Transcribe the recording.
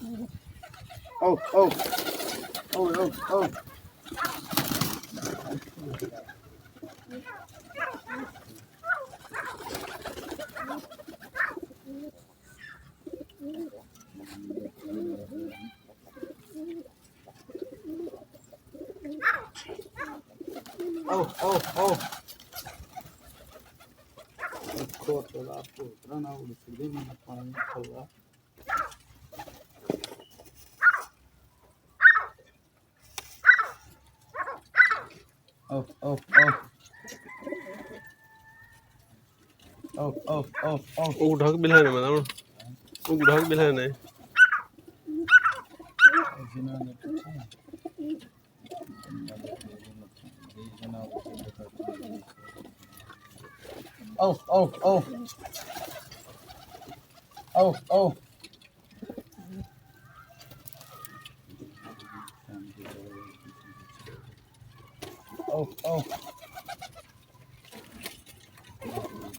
Oh, oh, oh, oh, oh. Oh, oh, oh. Corto la poltrona, una sardina, una panza. Oh, oh, oh. Oh, oh, oh, oh. Udah bilang mana mana? Udah bilang nih. Oh, oh, oh. Oh, oh. Oh, oh.